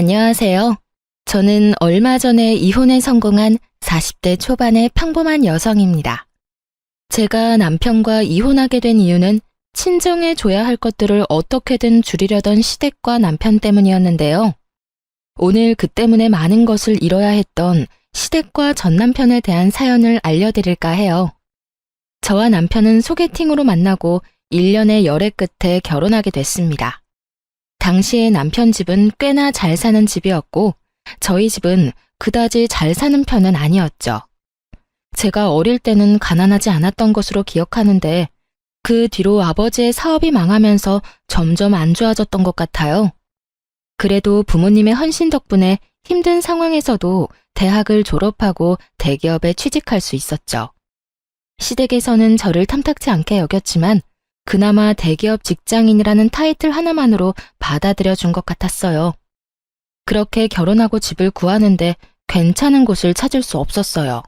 안녕하세요. 저는 얼마 전에 이혼에 성공한 40대 초반의 평범한 여성입니다. 제가 남편과 이혼하게 된 이유는 친정해줘야 할 것들을 어떻게든 줄이려던 시댁과 남편 때문이었는데요. 오늘 그 때문에 많은 것을 잃어야 했던 시댁과 전 남편에 대한 사연을 알려드릴까 해요. 저와 남편은 소개팅으로 만나고 1년의 열애 끝에 결혼하게 됐습니다. 당시에 남편 집은 꽤나 잘 사는 집이었고 저희 집은 그다지 잘 사는 편은 아니었죠. 제가 어릴 때는 가난하지 않았던 것으로 기억하는데 그 뒤로 아버지의 사업이 망하면서 점점 안 좋아졌던 것 같아요. 그래도 부모님의 헌신 덕분에 힘든 상황에서도 대학을 졸업하고 대기업에 취직할 수 있었죠. 시댁에서는 저를 탐탁지 않게 여겼지만 그나마 대기업 직장인이라는 타이틀 하나만으로 받아들여 준 것 같았어요. 그렇게 결혼하고 집을 구하는데 괜찮은 곳을 찾을 수 없었어요.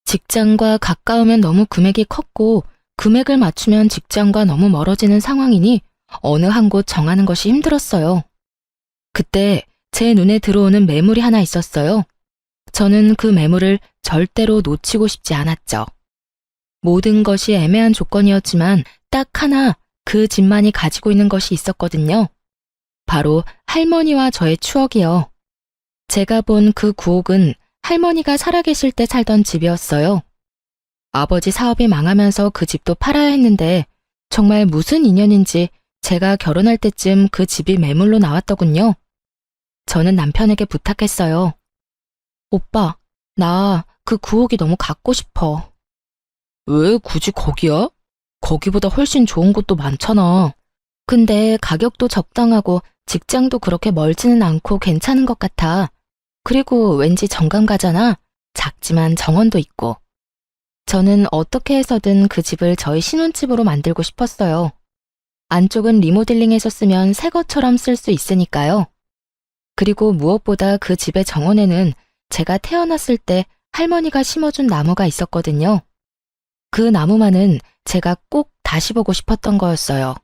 직장과 가까우면 너무 금액이 컸고 금액을 맞추면 직장과 너무 멀어지는 상황이니 어느 한 곳 정하는 것이 힘들었어요. 그때 제 눈에 들어오는 매물이 하나 있었어요. 저는 그 매물을 절대로 놓치고 싶지 않았죠. 모든 것이 애매한 조건이었지만 딱 하나 그 집만이 가지고 있는 것이 있었거든요. 바로 할머니와 저의 추억이요. 제가 본 그 구옥은 할머니가 살아계실 때 살던 집이었어요. 아버지 사업이 망하면서 그 집도 팔아야 했는데 정말 무슨 인연인지 제가 결혼할 때쯤 그 집이 매물로 나왔더군요. 저는 남편에게 부탁했어요. 오빠, 나 그 구옥이 너무 갖고 싶어. 왜 굳이 거기야? 거기보다 훨씬 좋은 곳도 많잖아. 근데 가격도 적당하고 직장도 그렇게 멀지는 않고 괜찮은 것 같아. 그리고 왠지 정감 가잖아. 작지만 정원도 있고. 저는 어떻게 해서든 그 집을 저희 신혼집으로 만들고 싶었어요. 안쪽은 리모델링해서 쓰면 새 것처럼 쓸 수 있으니까요. 그리고 무엇보다 그 집의 정원에는 제가 태어났을 때 할머니가 심어준 나무가 있었거든요. 그 나무만은 제가 꼭 다시 보고 싶었던 거였어요.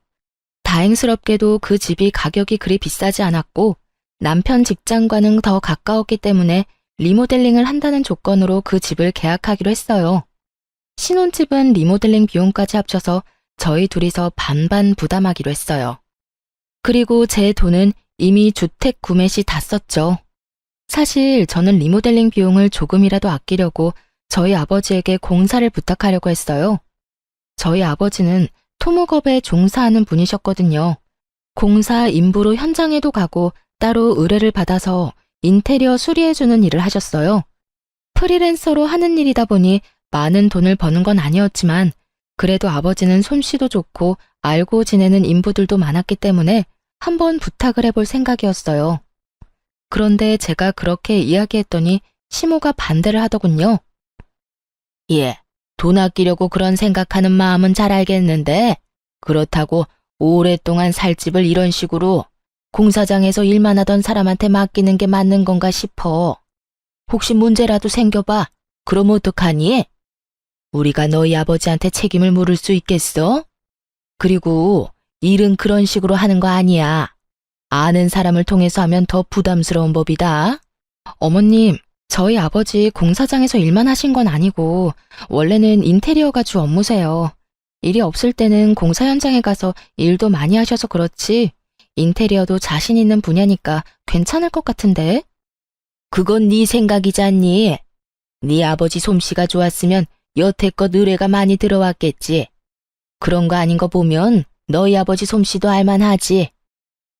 다행스럽게도 그 집이 가격이 그리 비싸지 않았고 남편 직장과는 더 가까웠기 때문에 리모델링을 한다는 조건으로 그 집을 계약하기로 했어요. 신혼집은 리모델링 비용까지 합쳐서 저희 둘이서 반반 부담하기로 했어요. 그리고 제 돈은 이미 주택 구매 시 다 썼죠. 사실 저는 리모델링 비용을 조금이라도 아끼려고 저희 아버지에게 공사를 부탁하려고 했어요. 저희 아버지는 토목업에 종사하는 분이셨거든요. 공사 인부로 현장에도 가고 따로 의뢰를 받아서 인테리어 수리해주는 일을 하셨어요. 프리랜서로 하는 일이다 보니 많은 돈을 버는 건 아니었지만 그래도 아버지는 솜씨도 좋고 알고 지내는 인부들도 많았기 때문에 한번 부탁을 해볼 생각이었어요. 그런데 제가 그렇게 이야기했더니 시모가 반대를 하더군요. 예, 돈 아끼려고 그런 생각하는 마음은 잘 알겠는데 그렇다고 오랫동안 살 집을 이런 식으로 공사장에서 일만 하던 사람한테 맡기는 게 맞는 건가 싶어. 혹시 문제라도 생겨봐. 그럼 어떡하니? 우리가 너희 아버지한테 책임을 물을 수 있겠어? 그리고 일은 그런 식으로 하는 거 아니야. 아는 사람을 통해서 하면 더 부담스러운 법이다. 어머님, 저희 아버지 공사장에서 일만 하신 건 아니고 원래는 인테리어가 주 업무세요. 일이 없을 때는 공사 현장에 가서 일도 많이 하셔서 그렇지 인테리어도 자신 있는 분야니까 괜찮을 것 같은데? 그건 네 생각이잖니. 네 아버지 솜씨가 좋았으면 여태껏 의뢰가 많이 들어왔겠지. 그런 거 아닌 거 보면 너희 아버지 솜씨도 알만하지.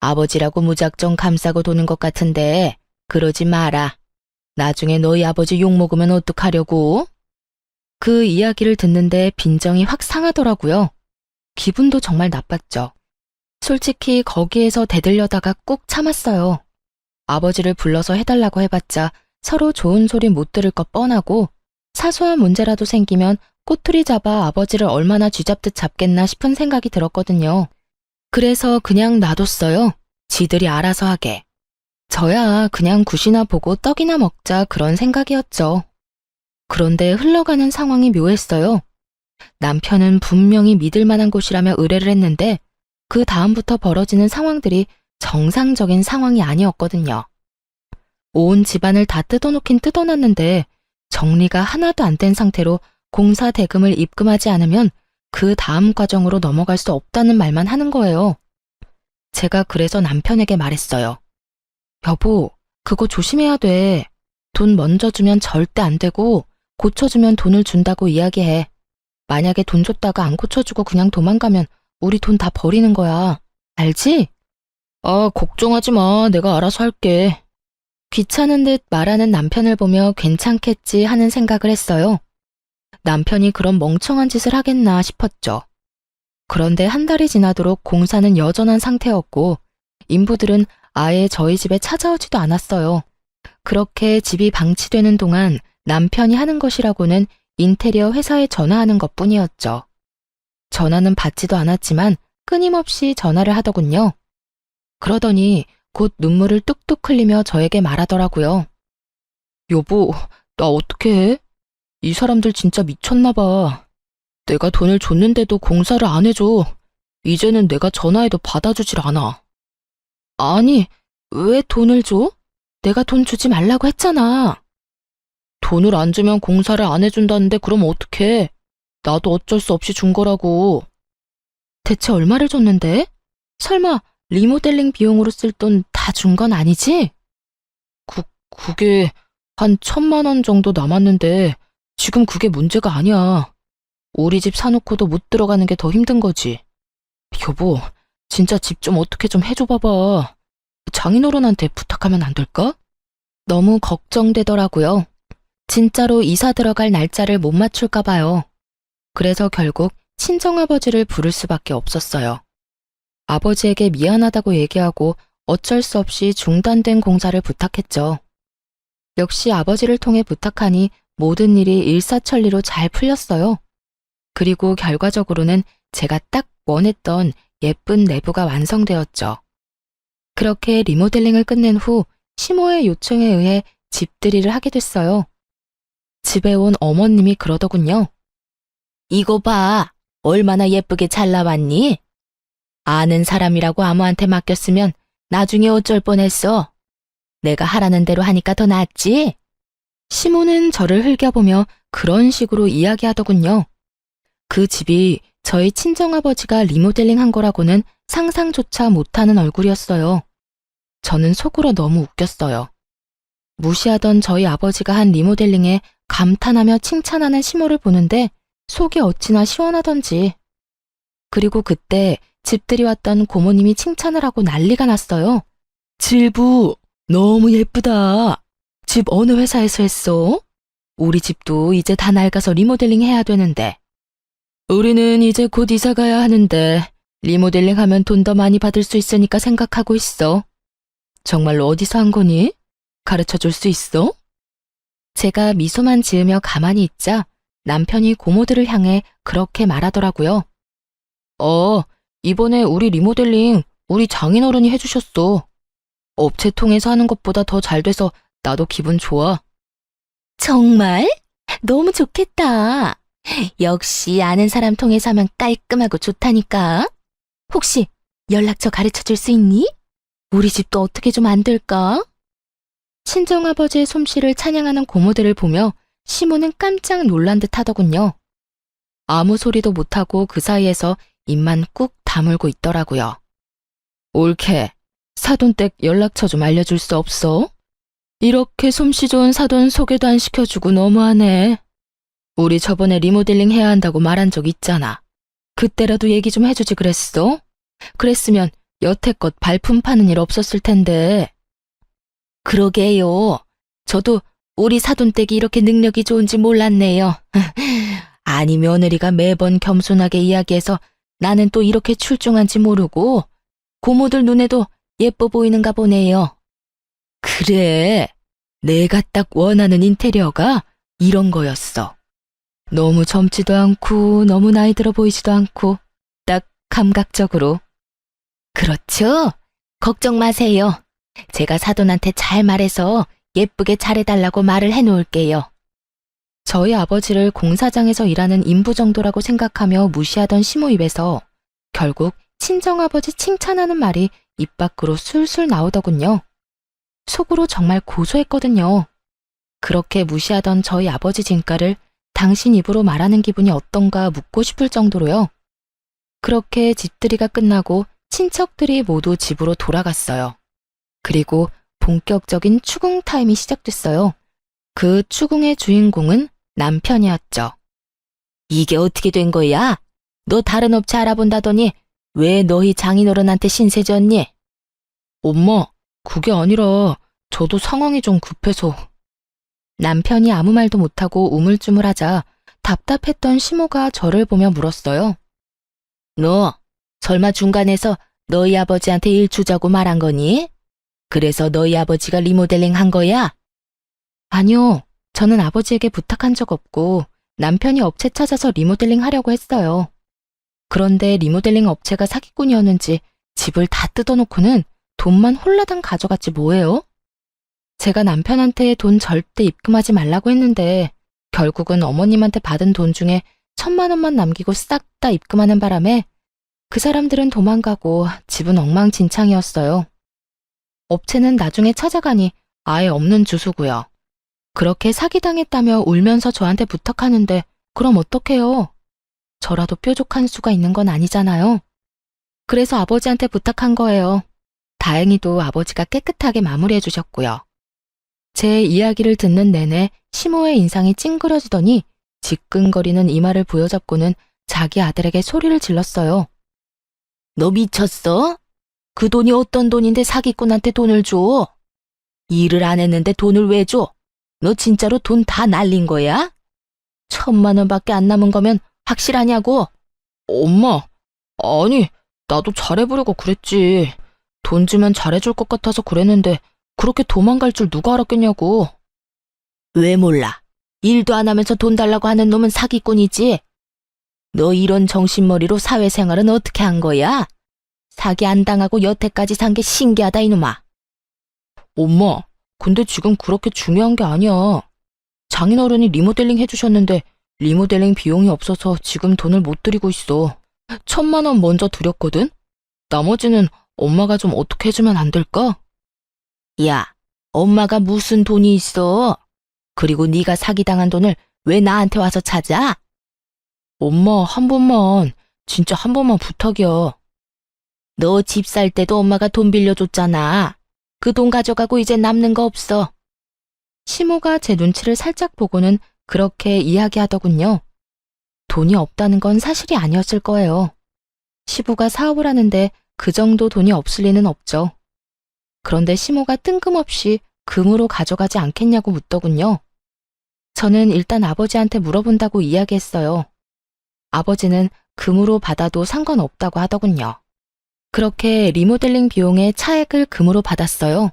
아버지라고 무작정 감싸고 도는 것 같은데 그러지 마라. 나중에 너희 아버지 욕먹으면 어떡하려고? 그 이야기를 듣는데 빈정이 확 상하더라고요. 기분도 정말 나빴죠. 솔직히 거기에서 대들려다가 꾹 참았어요. 아버지를 불러서 해달라고 해봤자 서로 좋은 소리 못 들을 것 뻔하고 사소한 문제라도 생기면 꼬투리 잡아 아버지를 얼마나 쥐잡듯 잡겠나 싶은 생각이 들었거든요. 그래서 그냥 놔뒀어요. 지들이 알아서 하게. 저야 그냥 굿이나 보고 떡이나 먹자 그런 생각이었죠. 그런데 흘러가는 상황이 묘했어요. 남편은 분명히 믿을 만한 곳이라며 의뢰를 했는데 그 다음부터 벌어지는 상황들이 정상적인 상황이 아니었거든요. 온 집안을 다 뜯어놓긴 뜯어놨는데 정리가 하나도 안 된 상태로 공사 대금을 입금하지 않으면 그 다음 과정으로 넘어갈 수 없다는 말만 하는 거예요. 제가 그래서 남편에게 말했어요. 여보, 그거 조심해야 돼. 돈 먼저 주면 절대 안 되고 고쳐주면 돈을 준다고 이야기해. 만약에 돈 줬다가 안 고쳐주고 그냥 도망가면 우리 돈 다 버리는 거야. 알지? 아, 걱정하지 마. 내가 알아서 할게. 귀찮은 듯 말하는 남편을 보며 괜찮겠지 하는 생각을 했어요. 남편이 그런 멍청한 짓을 하겠나 싶었죠. 그런데 한 달이 지나도록 공사는 여전한 상태였고 인부들은 아예 저희 집에 찾아오지도 않았어요. 그렇게 집이 방치되는 동안 남편이 하는 것이라고는 인테리어 회사에 전화하는 것뿐이었죠. 전화는 받지도 않았지만 끊임없이 전화를 하더군요. 그러더니 곧 눈물을 뚝뚝 흘리며 저에게 말하더라고요. 여보, 나 어떻게 해? 이 사람들 진짜 미쳤나 봐. 내가 돈을 줬는데도 공사를 안 해줘. 이제는 내가 전화해도 받아주질 않아. 아니, 왜 돈을 줘? 내가 돈 주지 말라고 했잖아. 돈을 안 주면 공사를 안 해준다는데 그럼 어떡해? 나도 어쩔 수 없이 준 거라고. 대체 얼마를 줬는데? 설마 리모델링 비용으로 쓸 돈 다 준 건 아니지? 그게 한 1,000만 원 정도 남았는데 지금 그게 문제가 아니야. 우리 집 사놓고도 못 들어가는 게 더 힘든 거지. 여보, 진짜 집 좀 어떻게 좀 해줘 봐봐. 장인어른한테 부탁하면 안 될까? 너무 걱정되더라고요. 진짜로 이사 들어갈 날짜를 못 맞출까 봐요. 그래서 결국 친정아버지를 부를 수밖에 없었어요. 아버지에게 미안하다고 얘기하고 어쩔 수 없이 중단된 공사를 부탁했죠. 역시 아버지를 통해 부탁하니 모든 일이 일사천리로 잘 풀렸어요. 그리고 결과적으로는 제가 딱 원했던 예쁜 내부가 완성되었죠. 그렇게 리모델링을 끝낸 후 시모의 요청에 의해 집들이를 하게 됐어요. 집에 온 어머님이 그러더군요. 이거 봐, 얼마나 예쁘게 잘 나왔니? 아는 사람이라고 아무한테 맡겼으면 나중에 어쩔 뻔했어. 내가 하라는 대로 하니까 더 낫지? 시모는 저를 흘겨보며 그런 식으로 이야기하더군요. 그 집이 저희 친정아버지가 리모델링 한 거라고는 상상조차 못하는 얼굴이었어요. 저는 속으로 너무 웃겼어요. 무시하던 저희 아버지가 한 리모델링에 감탄하며 칭찬하는 시모를 보는데 속이 어찌나 시원하던지. 그리고 그때 집들이 왔던 고모님이 칭찬을 하고 난리가 났어요. 질부, 너무 예쁘다. 집 어느 회사에서 했어? 우리 집도 이제 다 낡아서 리모델링 해야 되는데. 우리는 이제 곧 이사 가야 하는데 리모델링 하면 돈 더 많이 받을 수 있으니까 생각하고 있어. 정말로 어디서 한 거니? 가르쳐 줄 수 있어? 제가 미소만 지으며 가만히 있자 남편이 고모들을 향해 그렇게 말하더라고요. 이번에 우리 리모델링 우리 장인어른이 해주셨어. 업체 통해서 하는 것보다 더 잘 돼서 나도 기분 좋아. 정말? 너무 좋겠다. 역시 아는 사람 통해서 하면 깔끔하고 좋다니까. 혹시 연락처 가르쳐 줄 수 있니? 우리 집도 어떻게 좀 안 될까? 친정아버지의 솜씨를 찬양하는 고모들을 보며 시모는 깜짝 놀란 듯 하더군요. 아무 소리도 못하고 그 사이에서 입만 꾹 다물고 있더라고요. 옳게, 사돈댁 연락처 좀 알려줄 수 없어? 이렇게 솜씨 좋은 사돈 소개도 안 시켜주고 너무하네. 우리 저번에 리모델링 해야 한다고 말한 적 있잖아. 그때라도 얘기 좀 해주지 그랬어? 그랬으면 여태껏 발품 파는 일 없었을 텐데. 그러게요. 저도 우리 사돈댁이 이렇게 능력이 좋은지 몰랐네요. 아니 며느리가 매번 겸손하게 이야기해서 나는 또 이렇게 출중한지 모르고 고모들 눈에도 예뻐 보이는가 보네요. 그래, 내가 딱 원하는 인테리어가 이런 거였어. 너무 젊지도 않고 너무 나이 들어 보이지도 않고 딱 감각적으로. 그렇죠? 걱정 마세요. 제가 사돈한테 잘 말해서 예쁘게 잘해달라고 말을 해놓을게요. 저희 아버지를 공사장에서 일하는 인부 정도라고 생각하며 무시하던 시모 입에서 결국 친정아버지 칭찬하는 말이 입 밖으로 술술 나오더군요. 속으로 정말 고소했거든요. 그렇게 무시하던 저희 아버지 진가를 당신 입으로 말하는 기분이 어떤가 묻고 싶을 정도로요. 그렇게 집들이가 끝나고 친척들이 모두 집으로 돌아갔어요. 그리고 본격적인 추궁 타임이 시작됐어요. 그 추궁의 주인공은 남편이었죠. 이게 어떻게 된 거야? 너 다른 업체 알아본다더니 왜 너희 장인어른한테 신세 졌니? 엄마, 그게 아니라 저도 상황이 좀 급해서. 남편이 아무 말도 못하고 우물쭈물하자 답답했던 시모가 저를 보며 물었어요. 너 설마 중간에서 너희 아버지한테 일 주자고 말한 거니? 그래서 너희 아버지가 리모델링 한 거야? 아니요. 저는 아버지에게 부탁한 적 없고 남편이 업체 찾아서 리모델링 하려고 했어요. 그런데 리모델링 업체가 사기꾼이었는지 집을 다 뜯어놓고는 돈만 홀라당 가져갔지 뭐예요? 제가 남편한테 돈 절대 입금하지 말라고 했는데 결국은 어머님한테 받은 돈 중에 1,000만 원만 남기고 싹 다 입금하는 바람에 그 사람들은 도망가고 집은 엉망진창이었어요. 업체는 나중에 찾아가니 아예 없는 주소고요. 그렇게 사기당했다며 울면서 저한테 부탁하는데 그럼 어떡해요? 저라도 뾰족한 수가 있는 건 아니잖아요. 그래서 아버지한테 부탁한 거예요. 다행히도 아버지가 깨끗하게 마무리해 주셨고요. 제 이야기를 듣는 내내 시모의 인상이 찡그려지더니 지끈거리는 이마를 부여잡고는 자기 아들에게 소리를 질렀어요. 너 미쳤어? 그 돈이 어떤 돈인데 사기꾼한테 돈을 줘? 일을 안 했는데 돈을 왜 줘? 너 진짜로 돈 다 날린 거야? 1,000만 원밖에 안 남은 거면 확실하냐고? 엄마, 아니, 나도 잘해보려고 그랬지. 돈 주면 잘해줄 것 같아서 그랬는데 그렇게 도망갈 줄 누가 알았겠냐고. 왜 몰라? 일도 안 하면서 돈 달라고 하는 놈은 사기꾼이지. 너 이런 정신머리로 사회생활은 어떻게 한 거야? 사기 안 당하고 여태까지 산 게 신기하다 이놈아. 엄마, 근데 지금 그렇게 중요한 게 아니야. 장인어른이 리모델링 해주셨는데 리모델링 비용이 없어서 지금 돈을 못 드리고 있어. 1,000만 원 먼저 드렸거든? 나머지는 엄마가 좀 어떻게 해주면 안 될까? 야, 엄마가 무슨 돈이 있어? 그리고 네가 사기당한 돈을 왜 나한테 와서 찾아? 엄마, 한 번만, 진짜 한 번만 부탁이야. 너 집 살 때도 엄마가 돈 빌려줬잖아. 그 돈 가져가고 이제 남는 거 없어. 시모가 제 눈치를 살짝 보고는 그렇게 이야기하더군요. 돈이 없다는 건 사실이 아니었을 거예요. 시부가 사업을 하는데 그 정도 돈이 없을 리는 없죠. 그런데 시모가 뜬금없이 금으로 가져가지 않겠냐고 묻더군요. 저는 일단 아버지한테 물어본다고 이야기했어요. 아버지는 금으로 받아도 상관없다고 하더군요. 그렇게 리모델링 비용의 차액을 금으로 받았어요.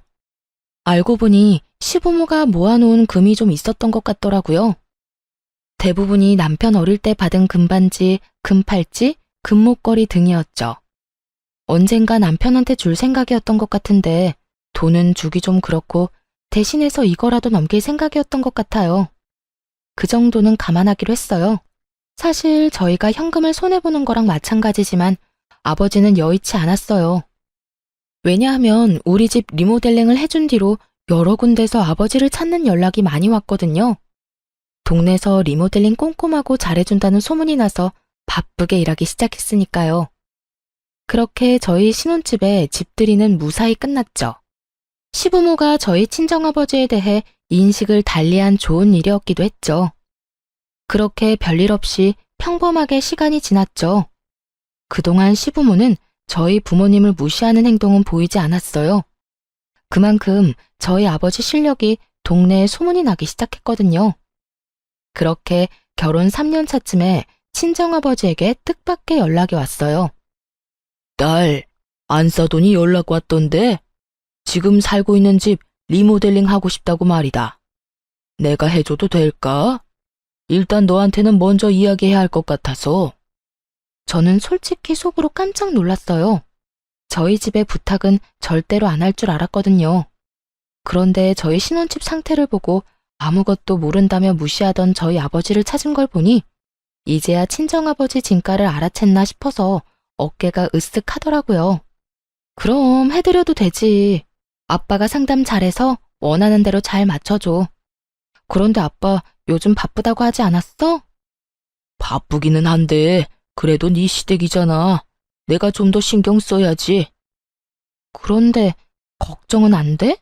알고 보니 시부모가 모아놓은 금이 좀 있었던 것 같더라고요. 대부분이 남편 어릴 때 받은 금반지, 금팔찌, 금목걸이 등이었죠. 언젠가 남편한테 줄 생각이었던 것 같은데 돈은 주기 좀 그렇고 대신해서 이거라도 넘길 생각이었던 것 같아요. 그 정도는 감안하기로 했어요. 사실 저희가 현금을 손해보는 거랑 마찬가지지만 아버지는 여의치 않았어요. 왜냐하면 우리 집 리모델링을 해준 뒤로 여러 군데서 아버지를 찾는 연락이 많이 왔거든요. 동네에서 리모델링 꼼꼼하고 잘해준다는 소문이 나서 바쁘게 일하기 시작했으니까요. 그렇게 저희 신혼집에 집들이는 무사히 끝났죠. 시부모가 저희 친정아버지에 대해 인식을 달리한 좋은 일이었기도 했죠. 그렇게 별일 없이 평범하게 시간이 지났죠. 그동안 시부모는 저희 부모님을 무시하는 행동은 보이지 않았어요. 그만큼 저희 아버지 실력이 동네에 소문이 나기 시작했거든요. 그렇게 결혼 3년 차쯤에 친정아버지에게 뜻밖의 연락이 왔어요. 딸, 안 싸더니 연락 왔던데? 지금 살고 있는 집 리모델링 하고 싶다고 말이다. 내가 해줘도 될까? 일단 너한테는 먼저 이야기해야 할 것 같아서. 저는 솔직히 속으로 깜짝 놀랐어요. 저희 집의 부탁은 절대로 안 할 줄 알았거든요. 그런데 저희 신혼집 상태를 보고 아무것도 모른다며 무시하던 저희 아버지를 찾은 걸 보니 이제야 친정아버지 진가를 알아챘나 싶어서 어깨가 으쓱하더라고요. 그럼 해드려도 되지. 아빠가 상담 잘해서 원하는 대로 잘 맞춰줘. 그런데 아빠 요즘 바쁘다고 하지 않았어? 바쁘기는 한데 그래도 네 시댁이잖아. 내가 좀 더 신경 써야지. 그런데 걱정은 안 돼?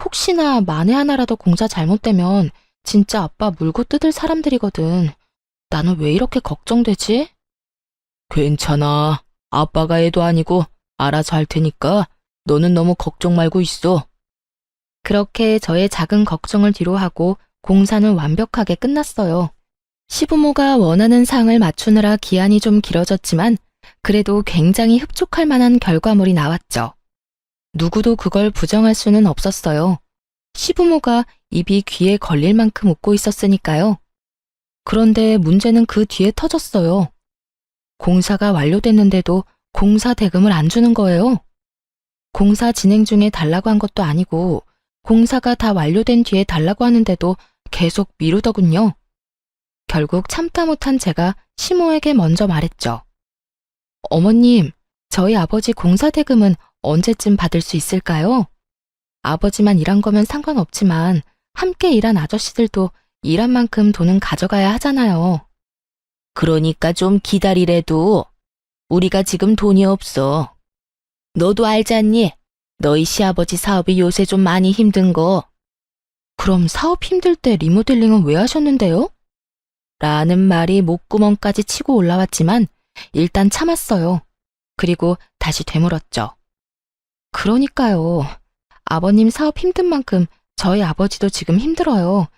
혹시나 만에 하나라도 공사 잘못되면 진짜 아빠 물고 뜯을 사람들이거든. 나는 왜 이렇게 걱정되지? 괜찮아. 아빠가 애도 아니고 알아서 할 테니까 너는 너무 걱정 말고 있어. 그렇게 저의 작은 걱정을 뒤로하고 공사는 완벽하게 끝났어요. 시부모가 원하는 상을 맞추느라 기한이 좀 길어졌지만 그래도 굉장히 흡족할 만한 결과물이 나왔죠. 누구도 그걸 부정할 수는 없었어요. 시부모가 입이 귀에 걸릴 만큼 웃고 있었으니까요. 그런데 문제는 그 뒤에 터졌어요. 공사가 완료됐는데도 공사 대금을 안 주는 거예요. 공사 진행 중에 달라고 한 것도 아니고 공사가 다 완료된 뒤에 달라고 하는데도 계속 미루더군요. 결국 참다 못한 제가 시모에게 먼저 말했죠. 어머님, 저희 아버지 공사 대금은 언제쯤 받을 수 있을까요? 아버지만 일한 거면 상관없지만 함께 일한 아저씨들도 일한 만큼 돈은 가져가야 하잖아요. 그러니까 좀 기다리래도. 우리가 지금 돈이 없어. 너도 알잖니? 너희 시아버지 사업이 요새 좀 많이 힘든 거. 그럼 사업 힘들 때 리모델링은 왜 하셨는데요? 라는 말이 목구멍까지 치고 올라왔지만 일단 참았어요. 그리고 다시 되물었죠. 그러니까요. 아버님 사업 힘든 만큼 저희 아버지도 지금 힘들어요.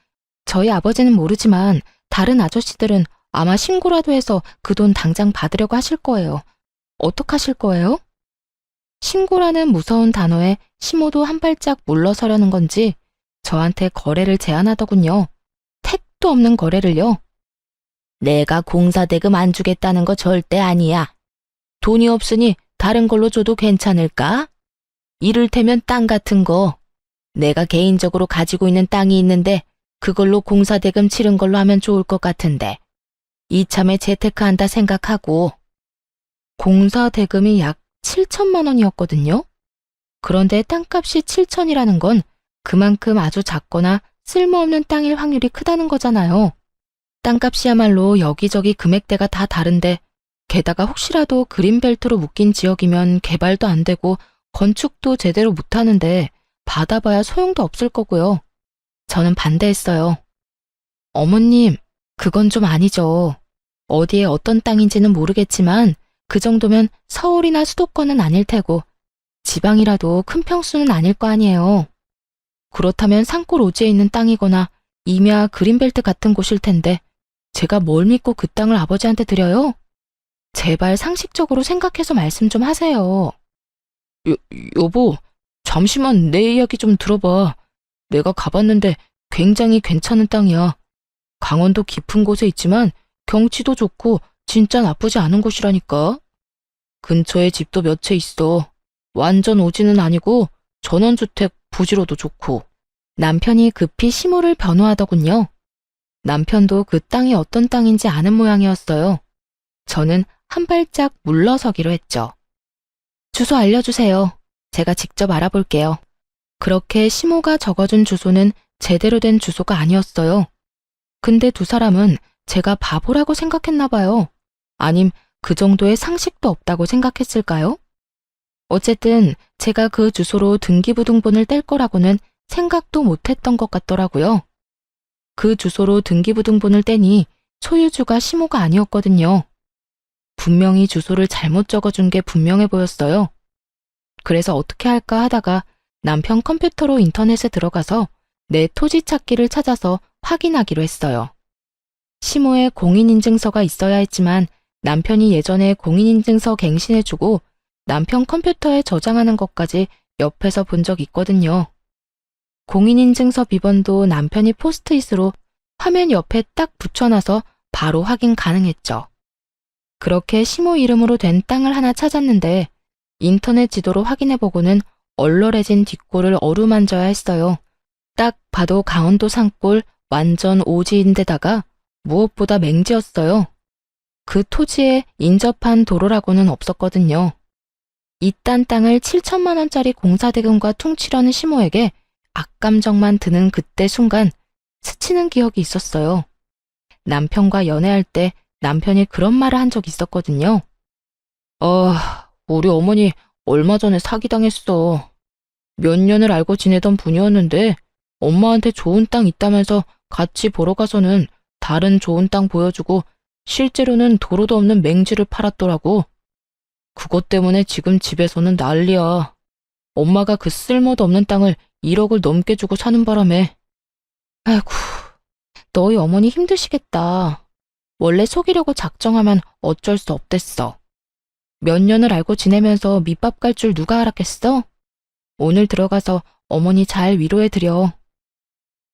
저희 아버지는 모르지만 다른 아저씨들은 아마 신고라도 해서 그 돈 당장 받으려고 하실 거예요. 어떡하실 거예요? 신고라는 무서운 단어에 시모도 한 발짝 물러서려는 건지 저한테 거래를 제안하더군요. 택도 없는 거래를요. 내가 공사 대금 안 주겠다는 거 절대 아니야. 돈이 없으니 다른 걸로 줘도 괜찮을까? 이를테면 땅 같은 거. 내가 개인적으로 가지고 있는 땅이 있는데 그걸로 공사 대금 치른 걸로 하면 좋을 것 같은데. 이참에 재테크한다 생각하고. 공사 대금이 약 7천만 원이었거든요. 그런데 땅값이 7천이라는 건 그만큼 아주 작거나 쓸모없는 땅일 확률이 크다는 거잖아요. 땅값이야말로 여기저기 금액대가 다 다른데 게다가 혹시라도 그린벨트로 묶인 지역이면 개발도 안 되고 건축도 제대로 못하는데 받아봐야 소용도 없을 거고요. 저는 반대했어요. 어머님, 그건 좀 아니죠. 어디에 어떤 땅인지는 모르겠지만 그 정도면 서울이나 수도권은 아닐 테고 지방이라도 큰 평수는 아닐 거 아니에요. 그렇다면 산골 오지에 있는 땅이거나 임야 그린벨트 같은 곳일 텐데 제가 뭘 믿고 그 땅을 아버지한테 드려요? 제발 상식적으로 생각해서 말씀 좀 하세요. 여보, 잠시만 내 이야기 좀 들어봐. 내가 가봤는데 굉장히 괜찮은 땅이야. 강원도 깊은 곳에 있지만 경치도 좋고 진짜 나쁘지 않은 곳이라니까. 근처에 집도 몇 채 있어. 완전 오지는 아니고 전원주택 부지로도 좋고. 남편이 급히 시모를 변호하더군요. 남편도 그 땅이 어떤 땅인지 아는 모양이었어요. 저는 한 발짝 물러서기로 했죠. 주소 알려주세요. 제가 직접 알아볼게요. 그렇게 시모가 적어준 주소는 제대로 된 주소가 아니었어요. 근데 두 사람은 제가 바보라고 생각했나 봐요. 아님 그 정도의 상식도 없다고 생각했을까요? 어쨌든 제가 그 주소로 등기부등본을 뗄 거라고는 생각도 못했던 것 같더라고요. 그 주소로 등기부등본을 떼니 소유주가 시모가 아니었거든요. 분명히 주소를 잘못 적어준 게 분명해 보였어요. 그래서 어떻게 할까 하다가 남편 컴퓨터로 인터넷에 들어가서 내 토지 찾기를 찾아서 확인하기로 했어요. 시모에 공인인증서가 있어야 했지만 남편이 예전에 공인인증서 갱신해주고 남편 컴퓨터에 저장하는 것까지 옆에서 본 적 있거든요. 공인인증서 비번도 남편이 포스트잇으로 화면 옆에 딱 붙여놔서 바로 확인 가능했죠. 그렇게 시모 이름으로 된 땅을 하나 찾았는데 인터넷 지도로 확인해보고는 얼얼해진 뒷골을 어루만져야 했어요. 딱 봐도 강원도 산골 완전 오지인데다가 무엇보다 맹지였어요. 그 토지에 인접한 도로라고는 없었거든요. 이딴 땅을 7천만 원짜리 공사대금과 퉁치려는 시모에게 악감정만 드는 그때 순간 스치는 기억이 있었어요. 남편과 연애할 때 남편이 그런 말을 한 적이 있었거든요. 우리 어머니 얼마 전에 사기당했어. 몇 년을 알고 지내던 분이었는데 엄마한테 좋은 땅 있다면서 같이 보러 가서는 다른 좋은 땅 보여주고 실제로는 도로도 없는 맹지를 팔았더라고. 그것 때문에 지금 집에서는 난리야. 엄마가 그 쓸모도 없는 땅을 1억을 넘게 주고 사는 바람에. 아이고, 너희 어머니 힘드시겠다. 원래 속이려고 작정하면 어쩔 수 없댔어. 몇 년을 알고 지내면서 밑밥 깔 줄 누가 알았겠어? 오늘 들어가서 어머니 잘 위로해드려.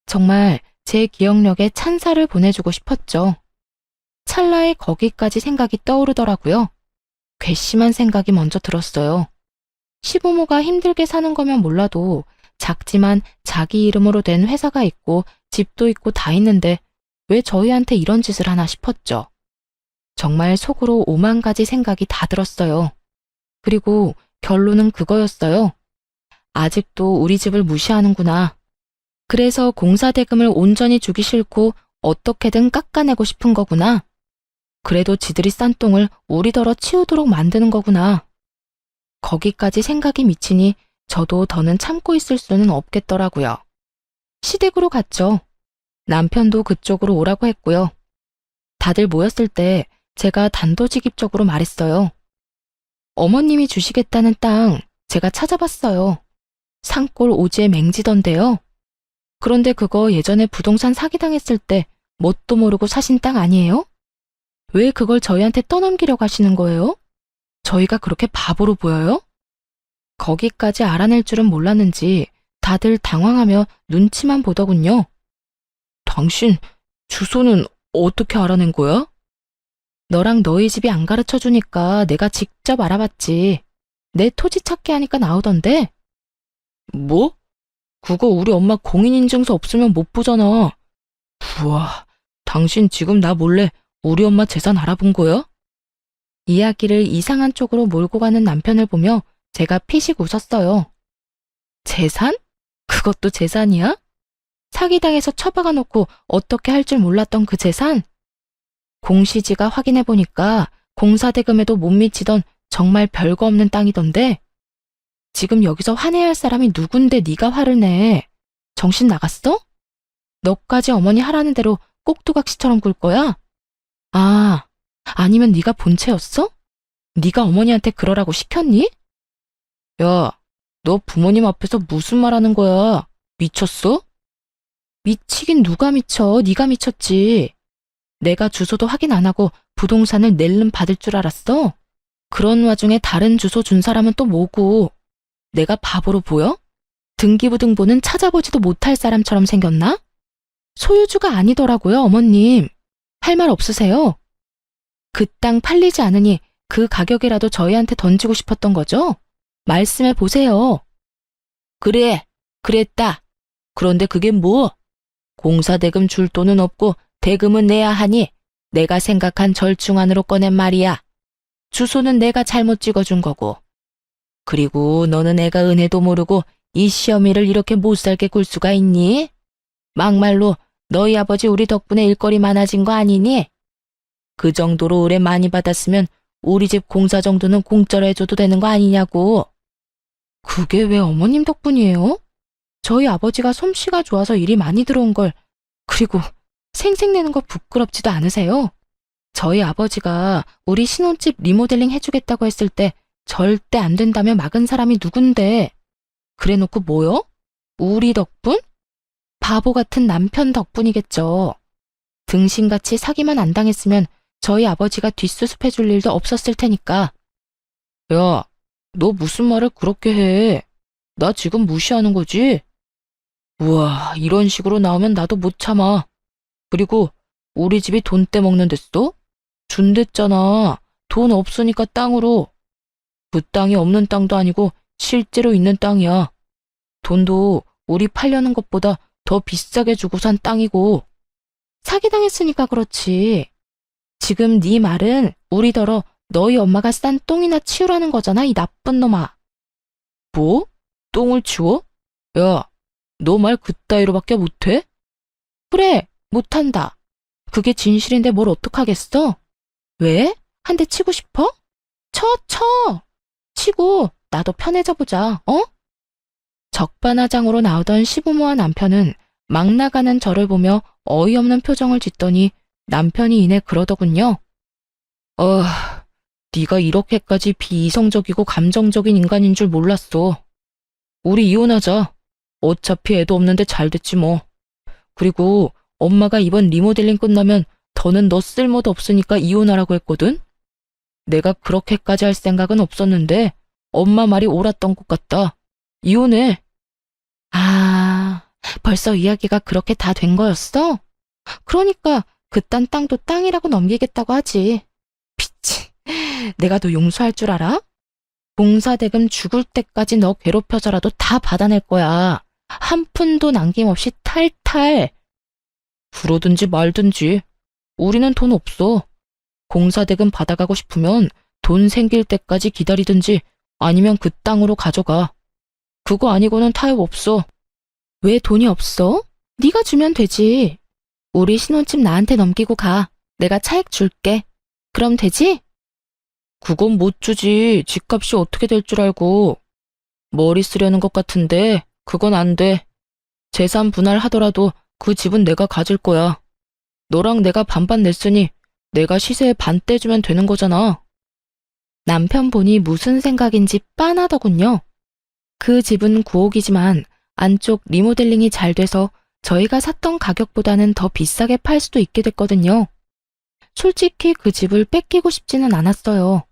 정말 제 기억력에 찬사를 보내주고 싶었죠. 찰나에 거기까지 생각이 떠오르더라고요. 괘씸한 생각이 먼저 들었어요. 시부모가 힘들게 사는 거면 몰라도 작지만 자기 이름으로 된 회사가 있고 집도 있고 다 있는데 왜 저희한테 이런 짓을 하나 싶었죠. 정말 속으로 5만 가지 생각이 다 들었어요. 그리고 결론은 그거였어요. 아직도 우리 집을 무시하는구나. 그래서 공사대금을 온전히 주기 싫고 어떻게든 깎아내고 싶은 거구나. 그래도 지들이 싼 똥을 우리더러 치우도록 만드는 거구나. 거기까지 생각이 미치니 저도 더는 참고 있을 수는 없겠더라고요. 시댁으로 갔죠. 남편도 그쪽으로 오라고 했고요. 다들 모였을 때 제가 단도직입적으로 말했어요. 어머님이 주시겠다는 땅 제가 찾아봤어요. 산골 오지에 맹지던데요. 그런데 그거 예전에 부동산 사기당했을 때 뭣도 모르고 사신 땅 아니에요? 왜 그걸 저희한테 떠넘기려고 하시는 거예요? 저희가 그렇게 바보로 보여요? 거기까지 알아낼 줄은 몰랐는지 다들 당황하며 눈치만 보더군요. 당신 주소는 어떻게 알아낸 거야? 너랑 너희 집이 안 가르쳐 주니까 내가 직접 알아봤지. 내 토지 찾기 하니까 나오던데. 뭐? 그거 우리 엄마 공인인증서 없으면 못 보잖아. 우와, 당신 지금 나 몰래 우리 엄마 재산 알아본 거야? 이야기를 이상한 쪽으로 몰고 가는 남편을 보며 제가 피식 웃었어요. 재산? 그것도 재산이야? 사기당해서 처박아 놓고 어떻게 할 줄 몰랐던 그 재산? 공시지가 확인해 보니까 공사대금에도 못 미치던 정말 별거 없는 땅이던데. 지금 여기서 화내야 할 사람이 누군데 네가 화를 내. 정신 나갔어? 너까지 어머니 하라는 대로 꼭두각시처럼 굴 거야? 아, 아니면 네가 본체였어? 네가 어머니한테 그러라고 시켰니? 야, 너 부모님 앞에서 무슨 말 하는 거야? 미쳤어? 미치긴 누가 미쳐? 네가 미쳤지. 내가 주소도 확인 안 하고 부동산을 낼름 받을 줄 알았어? 그런 와중에 다른 주소 준 사람은 또 뭐고? 내가 바보로 보여? 등기부등본은 찾아보지도 못할 사람처럼 생겼나? 소유주가 아니더라고요, 어머님. 할 말 없으세요? 그 땅 팔리지 않으니 그 가격이라도 저희한테 던지고 싶었던 거죠? 말씀해 보세요. 그래, 그랬다. 그런데 그게 뭐? 공사대금 줄 돈은 없고 대금은 내야 하니 내가 생각한 절충안으로 꺼낸 말이야. 주소는 내가 잘못 찍어준 거고. 그리고 너는 애가 은혜도 모르고 이 시어미를 이렇게 못살게 굴 수가 있니? 막말로 너희 아버지 우리 덕분에 일거리 많아진 거 아니니? 그 정도로 의뢰 많이 받았으면 우리 집 공사 정도는 공짜로 해줘도 되는 거 아니냐고. 그게 왜 어머님 덕분이에요? 저희 아버지가 솜씨가 좋아서 일이 많이 들어온 걸, 그리고 생색내는 거 부끄럽지도 않으세요? 저희 아버지가 우리 신혼집 리모델링 해주겠다고 했을 때 절대 안 된다며 막은 사람이 누군데. 그래놓고 뭐요? 우리 덕분? 바보 같은 남편 덕분이겠죠. 등신같이 사기만 안 당했으면 저희 아버지가 뒷수습해줄 일도 없었을 테니까. 야, 너 무슨 말을 그렇게 해? 나 지금 무시하는 거지? 우와, 이런 식으로 나오면 나도 못 참아. 그리고 우리 집이 돈 떼먹는 데어? 준댔잖아. 돈 없으니까 땅으로. 그 땅이 없는 땅도 아니고 실제로 있는 땅이야. 돈도 우리 팔려는 것보다 더 비싸게 주고 산 땅이고. 사기당했으니까 그렇지. 지금 네 말은 우리더러 너희 엄마가 싼 똥이나 치우라는 거잖아, 이 나쁜 놈아. 뭐? 똥을 치워? 야, 너 말 그따위로밖에 못해? 그래, 못한다. 그게 진실인데 뭘 어떡하겠어? 왜? 한 대 치고 싶어? 쳐! 치고 나도 편해져 보자, 어? 적반하장으로 나오던 시부모와 남편은 막 나가는 저를 보며 어이없는 표정을 짓더니 남편이 이내 그러더군요. 네가 이렇게까지 비이성적이고 감정적인 인간인 줄 몰랐어. 우리 이혼하자. 어차피 애도 없는데 잘 됐지 뭐. 그리고 엄마가 이번 리모델링 끝나면 더는 너 쓸모도 없으니까 이혼하라고 했거든? 내가 그렇게까지 할 생각은 없었는데 엄마 말이 옳았던 것 같다. 이혼해. 아, 벌써 이야기가 그렇게 다 된 거였어? 그러니까 그딴 땅도 땅이라고 넘기겠다고 하지. 피치, 내가 너 용서할 줄 알아? 공사대금 죽을 때까지 너 괴롭혀서라도 다 받아낼 거야. 한 푼도 남김없이 탈탈. 그러든지 말든지. 우리는 돈 없어. 공사대금 받아가고 싶으면 돈 생길 때까지 기다리든지 아니면 그 땅으로 가져가. 그거 아니고는 타협 없어. 왜 돈이 없어? 네가 주면 되지. 우리 신혼집 나한테 넘기고 가. 내가 차액 줄게. 그럼 되지? 그건 못 주지. 집값이 어떻게 될 줄 알고. 머리 쓰려는 것 같은데 그건 안 돼. 재산 분할하더라도 그 집은 내가 가질 거야. 너랑 내가 반반 냈으니 내가 시세에 반 떼주면 되는 거잖아. 남편분이 무슨 생각인지 빤하더군요. 그 집은 9억이지만 안쪽 리모델링이 잘 돼서 저희가 샀던 가격보다는 더 비싸게 팔 수도 있게 됐거든요. 솔직히 그 집을 뺏기고 싶지는 않았어요.